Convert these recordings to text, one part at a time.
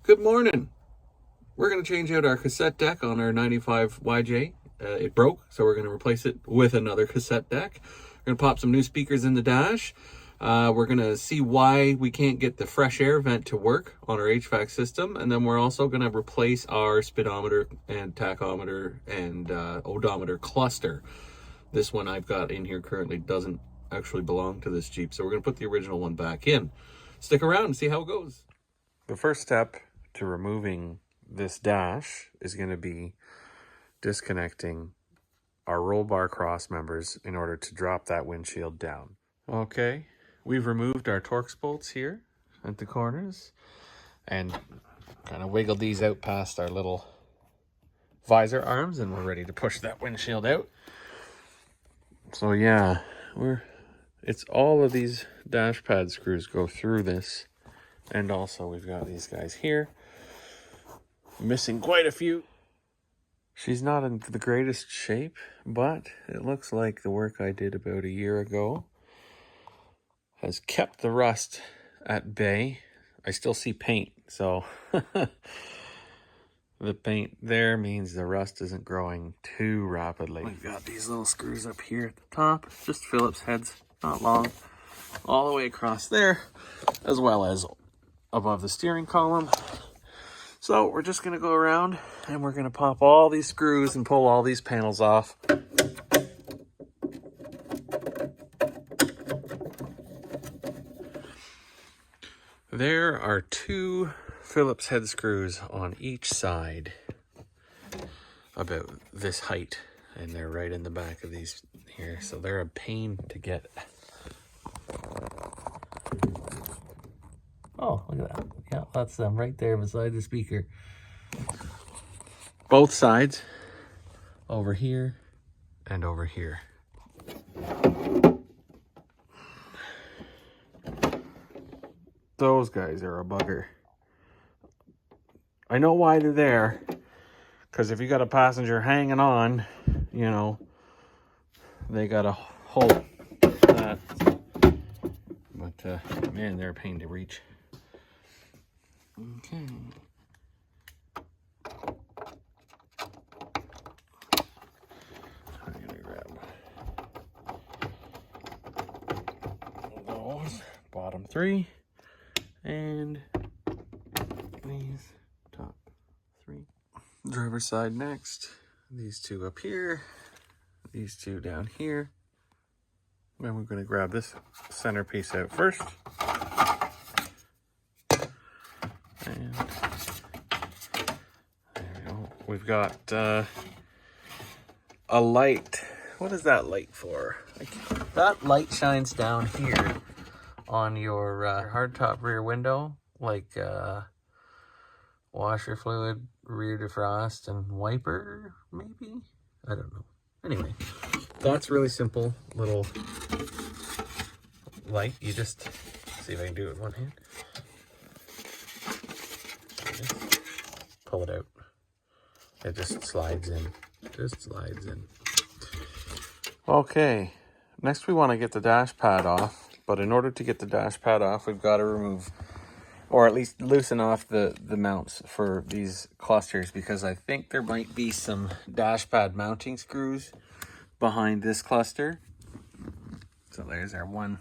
Good morning. We're going to change out our cassette deck on our 95 YJ. It broke, so we're going to replace it with another cassette deck. We're going to pop some new speakers in the dash. We're going to see why we can't get the fresh air vent to work on our HVAC system. And then we're also going to replace our speedometer and tachometer and odometer cluster. This one I've got in here currently doesn't actually belong to this Jeep, so we're going to put the original one back in. Stick around and see how it goes. The first step to removing this dash is going to be disconnecting our roll bar cross members in order to drop that windshield down. Okay, we've removed our Torx bolts here at the corners and kind of wiggled these out past our little visor arms, and we're ready to push that windshield out. So yeah, it's all of these dash pad screws go through this, and also we've got these guys here. Missing quite a few. She's not in the greatest shape, but it looks like the work I did about a year ago has kept the rust at bay. I still see paint, so the paint there means the rust isn't growing too rapidly. We've got these little screws up here at the top, just Phillips heads, not long, all the way across there, as well as above the steering column. So we're just going to go around and we're going to pop all these screws and pull all these panels off. There are 2 Phillips head screws on each side, about this height, and they're right in the back of these here, so they're a pain to get. Oh, look at that. Yeah, that's them right there beside the speaker. Both sides, over here and over here. Those guys are a bugger. I know why they're there, because if you got a passenger hanging on, you know, they got to hold that. But man, they're a pain to reach. Okay. I'm gonna grab those bottom 3 and these top 3. Driver's side next. These 2 up here. These 2 down here. And we're gonna grab this centerpiece out first. And there we go. We've got a light. What is that light for? That light shines down here on your hardtop rear window, like washer fluid, rear defrost, and wiper, maybe? I don't know. Anyway, that's really simple little light. You just see if I can do it with one hand. Just pull it out. It just slides in. Just slides in. Okay, next we want to get the dash pad off, but in order to get the dash pad off, we've got to remove, or at least loosen off the mounts for these clusters, because I think there might be some dash pad mounting screws behind this cluster. So there's our one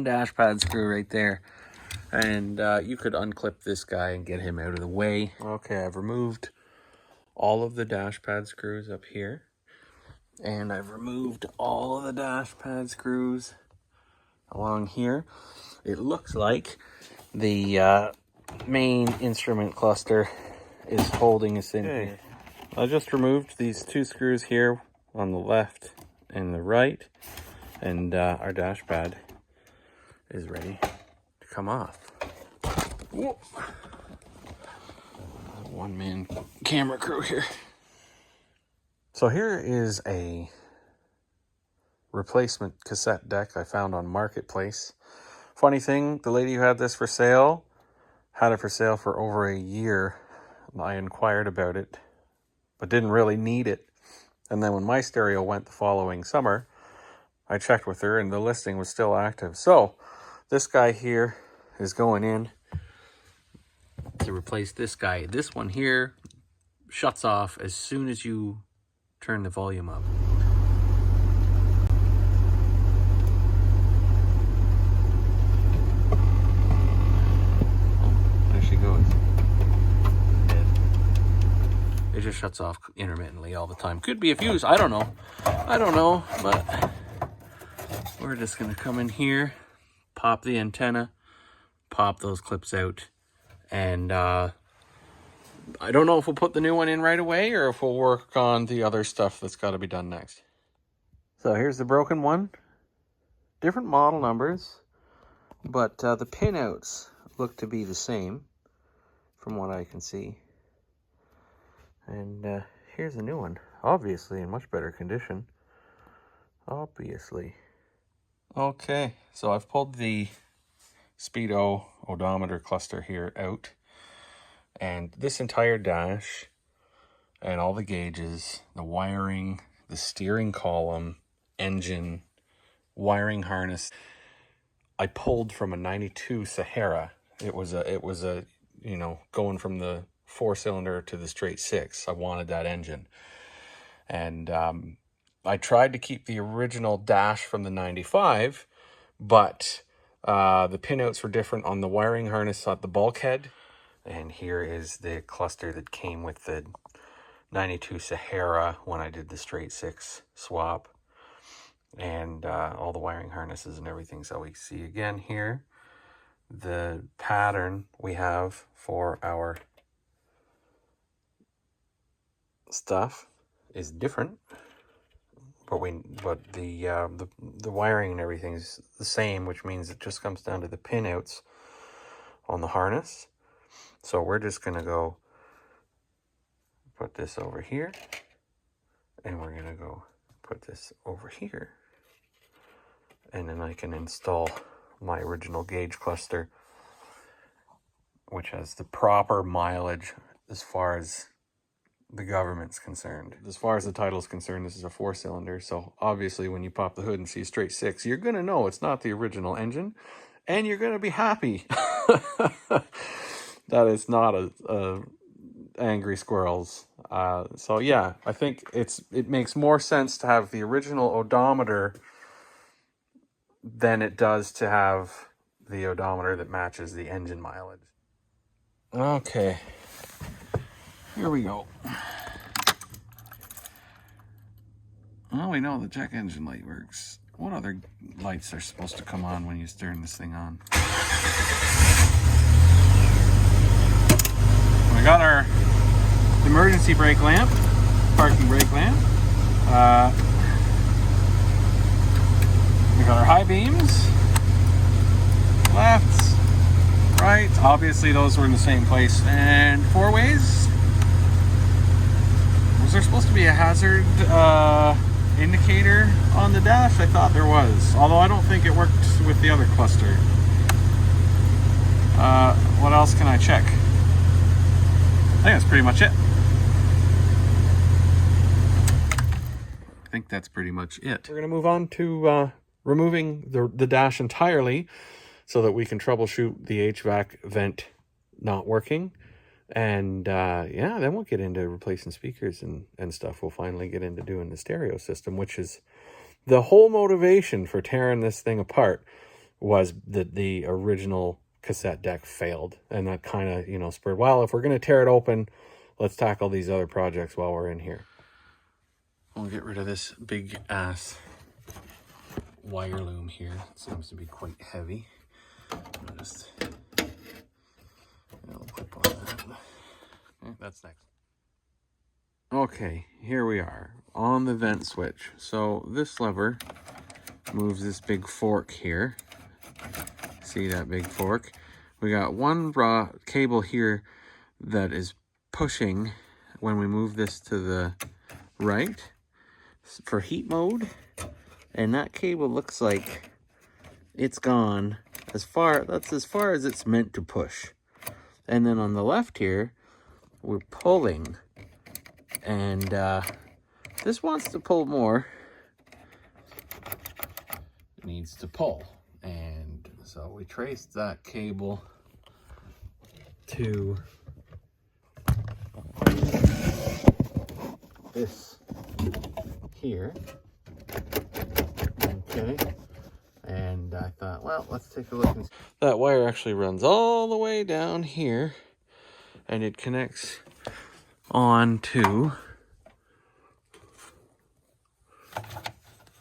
dash pad screw right there. And you could unclip this guy and get him out of the way. Okay, I've removed all of the dash pad screws up here. And I've removed all of the dash pad screws along here. It looks like the main instrument cluster is holding us in here. I just removed these 2 screws here on the left and the right. And our dash pad is ready to come off. Whoa. One-man camera crew here. So here is a replacement cassette deck I found on Marketplace. Funny thing, the lady who had this for sale had it for sale for over a year. I inquired about it, but didn't really need it. And then when my stereo went the following summer, I checked with her and the listing was still active. So this guy here is going in to replace this guy. This one here shuts off as soon as you turn the volume up. Oh, there she goes. Dead. It just shuts off intermittently all the time. Could be a fuse, I don't know. But we're just gonna come in here, pop the antenna, pop those clips out, and I don't know if we'll put the new one in right away or if we'll work on the other stuff that's got to be done next. So here's the broken one. Different model numbers, but the pinouts look to be the same from what I can see. And here's a new one, obviously in much better condition. Obviously. Okay, so I've pulled the speedo odometer cluster here out, and this entire dash and all the gauges, the wiring, the steering column, engine, wiring harness, I pulled from a 92 Sahara. It was a you know, going from the 4-cylinder to the straight 6. I wanted that engine. And I tried to keep the original dash from the 95, but the pinouts were different on the wiring harness at the bulkhead. And here is the cluster that came with the 92 Sahara when I did the straight 6 swap. And all the wiring harnesses and everything. So we see again here, the pattern we have for our stuff is different. But the wiring and everything is the same, which means it just comes down to the pinouts on the harness. So we're just gonna go put this over here, and we're gonna go put this over here, and then I can install my original gauge cluster, which has the proper mileage as far as the government's concerned. As far as the title is concerned, this is a 4-cylinder, so obviously when you pop the hood and see a straight 6, you're gonna know it's not the original engine, and you're gonna be happy that it's not a angry squirrels. So yeah, I think it makes more sense to have the original odometer than it does to have the odometer that matches the engine mileage. Okay, here we go. Well, we know the check engine light works. What other lights are supposed to come on when you turn this thing on? We got our emergency brake lamp, parking brake lamp. We got our high beams, left, right. Obviously those were in the same place. And 4-ways. Was there supposed to be a hazard indicator on the dash? I thought there was, although I don't think it worked with the other cluster. What else can I check? I think that's pretty much it. I think that's pretty much it. We're going to move on to removing the dash entirely so that we can troubleshoot the HVAC vent not working. And yeah, then we'll get into replacing speakers and stuff. We'll finally get into doing the stereo system, which is the whole motivation for tearing this thing apart, was that the original cassette deck failed. And that kind of, you know, spurred, well, if we're going to tear it open, let's tackle these other projects while we're in here. We'll get rid of this big ass wire loom here. It seems to be quite heavy. I'll just clip on that. Okay, that's next. Okay, here we are on the vent switch. So this lever moves this big fork here. See that big fork? We got one raw cable here that is pushing when we move this to the right for heat mode, and that cable looks like it's gone that's as far as it's meant to push. And then on the left here, we're pulling, and this wants to pull more. It needs to pull, and so we traced that cable to this here. Okay. And I thought, well, let's take a look. That wire actually runs all the way down here, and it connects onto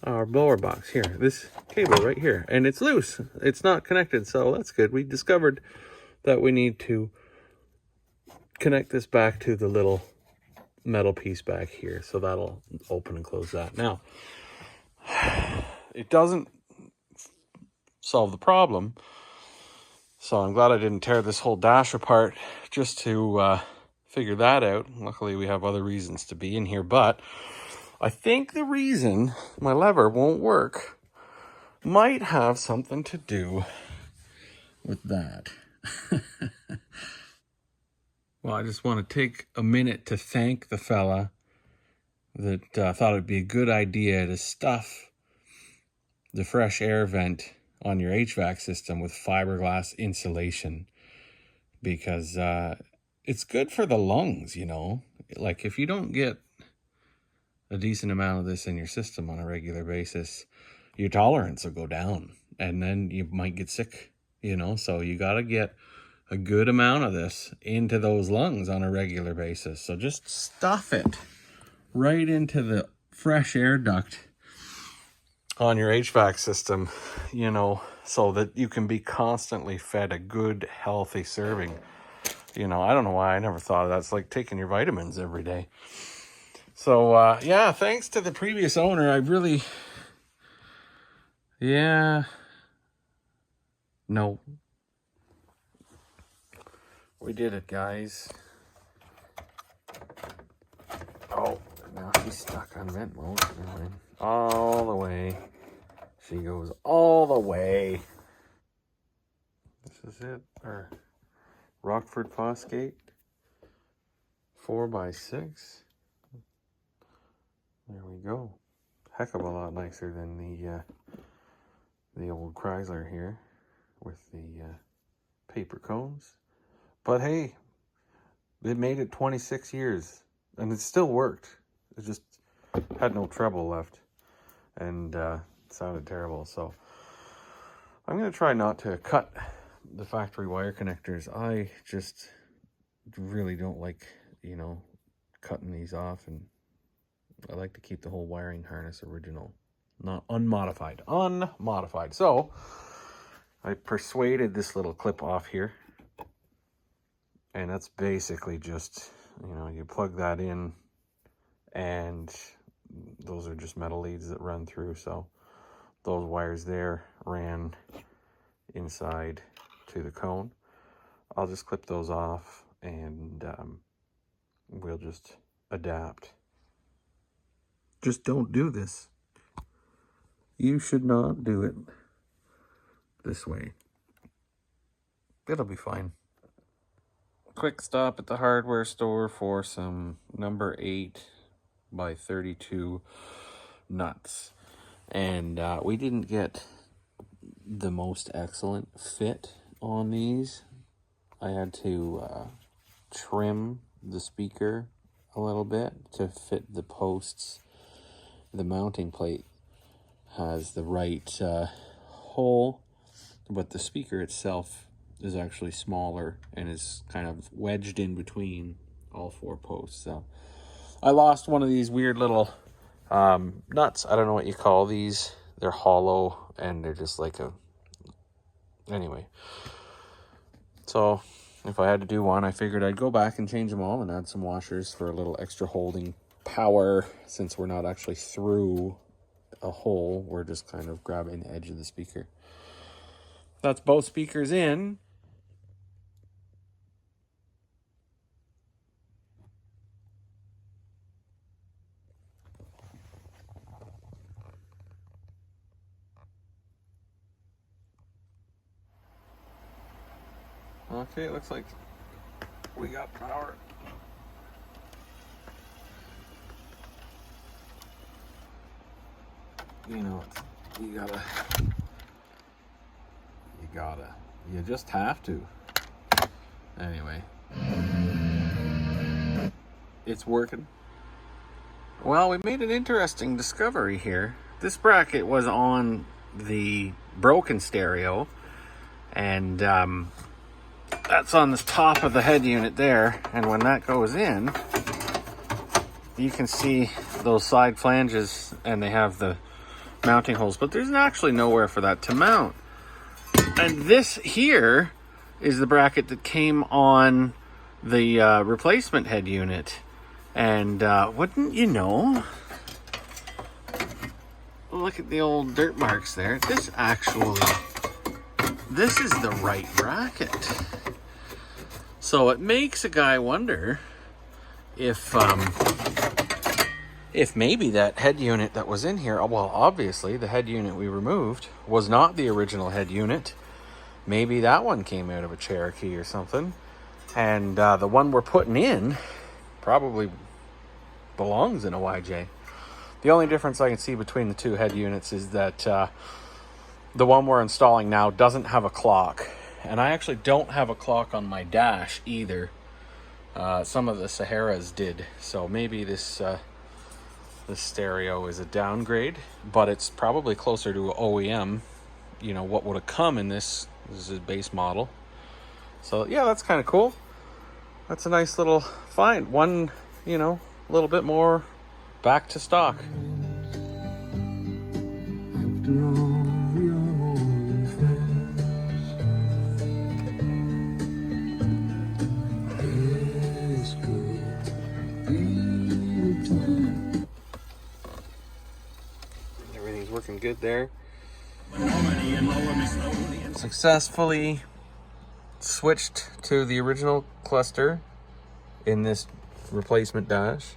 our blower box here. This cable right here, and it's loose. It's not connected, so that's good. We discovered that we need to connect this back to the little metal piece back here, so that'll open and close that. Now, it doesn't solve the problem, so I'm glad I didn't tear this whole dash apart just to figure that out. Luckily, we have other reasons to be in here, but I think the reason my lever won't work might have something to do with that. Well, I just want to take a minute to thank the fella that thought it'd be a good idea to stuff the fresh air vent on your HVAC system with fiberglass insulation, because it's good for the lungs, you know. Like, if you don't get a decent amount of this in your system on a regular basis, your tolerance will go down, and then you might get sick, you know. So you got to get a good amount of this into those lungs on a regular basis. So just stuff it right into the fresh air duct on your HVAC system, you know, so that you can be constantly fed a good, healthy serving. You know, I don't know why I never thought of that. It's like taking your vitamins every day. So, yeah, thanks to the previous owner, I really, no. We did it, guys. Oh, now she's stuck on vent mode. All the way. She goes all the way. This is it. Our Rockford Fosgate 4x6. There we go. Heck of a lot nicer than the old Chrysler here with the paper cones. But hey, it made it 26 years, and it still worked. It just had no treble left, and it sounded terrible. So I'm going to try not to cut the factory wire connectors. I just really don't like, you know, cutting these off, and I like to keep the whole wiring harness original, not unmodified. Unmodified. So I persuaded this little clip off here. And that's basically just, you know, you plug that in, and those are just metal leads that run through. So those wires there ran inside to the cone. I'll just clip those off, and we'll just adapt. Just don't do this. You should not do it this way. It'll be fine. Quick stop at the hardware store for some number 8x32 nuts, and we didn't get the most excellent fit on these. I had to trim the speaker a little bit to fit the posts. The mounting plate has the right hole, but the speaker itself is actually smaller and is kind of wedged in between all 4 posts. So I lost one of these weird little nuts. I don't know what you call these. They're hollow, and they're just like a... Anyway. So if I had to do one, I figured I'd go back and change them all and add some washers for a little extra holding power. Since we're not actually through a hole, we're just kind of grabbing the edge of the speaker. That's both speakers in. Okay, it looks like we got power. You know, you just have to. Anyway, it's working. Well, we made an interesting discovery here. This bracket was on the broken stereo, and that's on the top of the head unit there. And when that goes in, you can see those side flanges, and they have the mounting holes, but there's actually nowhere for that to mount. And this here is the bracket that came on the replacement head unit. And wouldn't you know, look at the old dirt marks there. This is the right bracket. So it makes a guy wonder if maybe that head unit that was in here, well, obviously the head unit we removed was not the original head unit. Maybe that one came out of a Cherokee or something. And the one we're putting in probably belongs in a YJ. The only difference I can see between the two head units is that the one we're installing now doesn't have a clock. And I actually don't have a clock on my dash either. Some of the Saharas did. So maybe this stereo is a downgrade, but it's probably closer to OEM. You know, what would have come in this. This is a base model. So yeah, that's kind of cool. That's a nice little find. One, you know, a little bit more back to stock. Everything's working good there. Successfully switched to the original cluster in this replacement dash.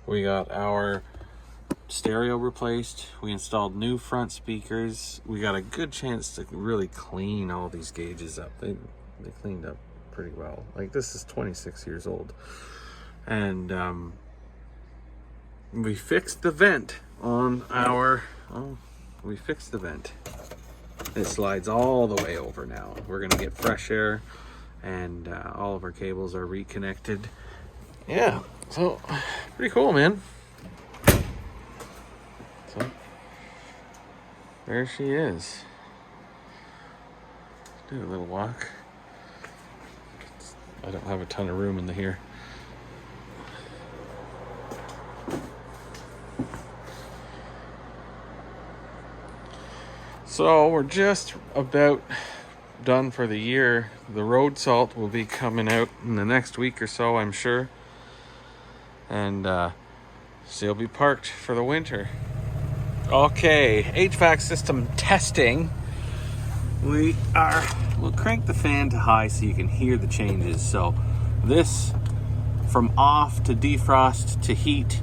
We got our stereo replaced. We installed new front speakers. We got a good chance to really clean all these gauges up. They cleaned up pretty well. Like, this is 26 years old. And we fixed the vent on our, we fixed the vent. It slides all the way over now. We're gonna get fresh air, and all of our cables are reconnected. Yeah, so pretty cool, man. So there she is. Do a little walk. I don't have a ton of room in here. So we're just about done for the year. The road salt will be coming out in the next week or so, I'm sure. And she'll be parked for the winter. Okay, HVAC system testing. We'll crank the fan to high so you can hear the changes. So this, from off to defrost to heat,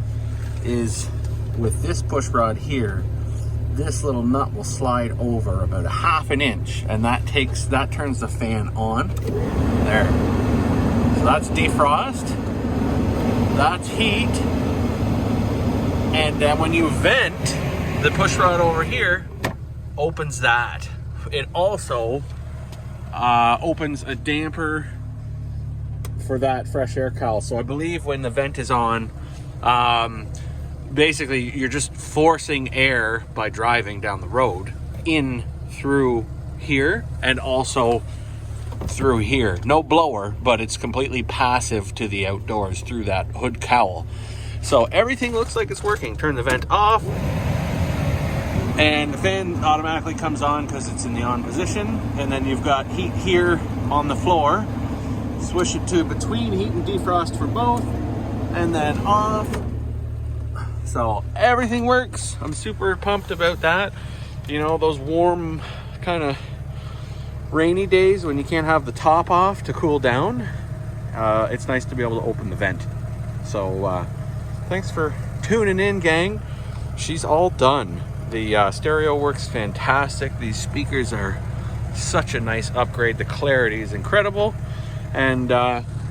is with this push rod here. This little nut will slide over about 1/2 inch, and that turns the fan on. There. So that's defrost. That's heat. And then when you vent, the push rod over here opens that. It also opens a damper for that fresh air cowl. So I believe when the vent is on, basically you're just forcing air by driving down the road in through here and also through here. No blower, but it's completely passive to the outdoors through that hood cowl. So everything looks like it's working. Turn the vent off and the fan automatically comes on because it's in the on position. And then you've got heat here on the floor. Swish it to between heat and defrost for both, and then off. So everything works. I'm super pumped about that. You know, those warm kind of rainy days when you can't have the top off to cool down, it's nice to be able to open the vent. So thanks for tuning in, gang. She's all done. The stereo works fantastic. These speakers are such a nice upgrade. The clarity is incredible. And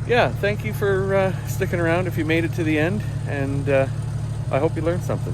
yeah, thank you for sticking around if you made it to the end. And I hope you learned something.